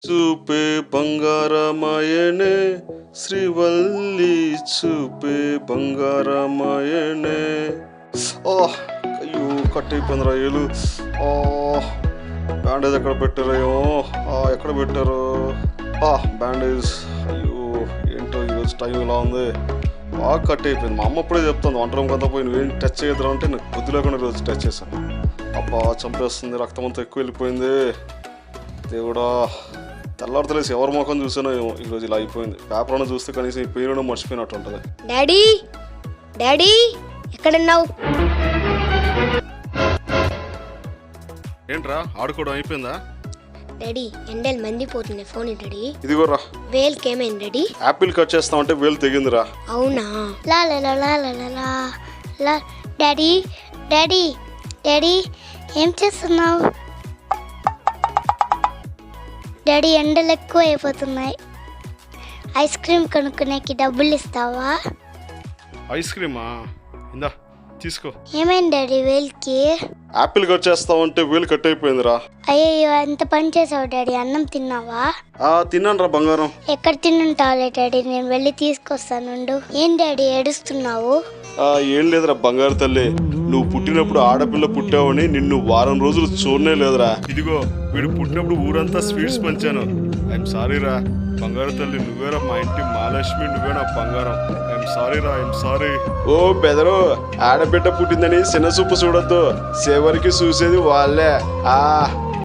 చూపే బంగారమాయనే శ్రీవల్లి చూపే బంగారమాయనే. అయ్యో కట్ అయిపోయింది రాయలు. బ్యాండేజ్ ఎక్కడ పెట్టారో ఎక్కడ పెట్టారు బ్యాండేజ్. అయ్యో ఏంటో ఈరోజు టైం ఇలా ఉంది, బాగా కట్ అయిపోయింది. మా అమ్మ అప్పుడే చెప్తుంది వంట రూమ్ అంతా పోయి నువ్వేం టచ్ చేయదురా అంటే నాకు బుద్ధి లేకుండా ఈరోజు టచ్ చేశాను. అబ్బా చంపేస్తుంది, రక్తం అంతా ఎక్కువ వెళ్ళిపోయింది. దేవుడా తెల్లారితలేసి ఎవరి ముఖం చూసానో ఈరోజు ఇలా అయిపోయింది. పేపర్ అన్న చూస్తే కనీసం ఈ పెయిన్ మర్చిపోయినట్టు ఉంటుంది. డాడీ డాడీ ఎక్కడున్నావు? ఏంట్రా ఆడుకోవడం అయిపోయిందా? డాడీ ఎండలు మండిపోతున్నాయి, ఫోన్ డాడీ. ఇదిగోరా వేల్కి ఏమైంది డాడీ? యాపిల్ కట్ చేస్తామంటే వేలు తెగిందిరా. అవునా? లా లా లా లా లా లా లా. డాడీ డాడీ డాడీ ఏం చేస్తున్నావు? డాడీ ఎండలు ఎక్కువ అయిపోతున్నాయి, ఐస్ క్రీమ్ కొనుక్కునేకి డబ్బులు ఇస్తావా? ఐస్ క్రీమా? ఇందా తీసుకో. ఏమైంది డాడీ వేల్కి? యాపిల్ కట్ చేస్తామంటే వేలు కట్ అయిపోయిందిరా. అయ్యో ఎంత పని చేసావు డాడీ. అన్నం తిన్నావా? తిన్నాను రా బంగారం. ఎక్కడ తిన్నుంటావులే డాడీ, నేను వెళ్ళి తీసుకొస్తానుండు. ఏం డాడీ ఏడుస్తున్నావు? ఏం లేదురా బంగారు తల్లి, నువ్వు పుట్టినప్పుడు ఆడపిల్ల పుట్టావని నిన్ను వారం రోజులు చూడనే లేదురా. ఇదిగో వీడు పుట్టినప్పుడు ఊరంతా స్వీట్స్ పంచాను. ఐఎమ్ సారీ రా బంగారు తల్లి, నువ్వేరా మా ఇంటి మహాలక్ష్మి, నువ్వే నా బంగారం. ఐఎమ్ సారీ రా, ఐఎమ్ సారీ. ఓ బెదరు, ఆడబిడ్డ పుట్టిందని చిన్న చూపు చూడొద్దు, చివరికి చూసేది వాళ్ళే.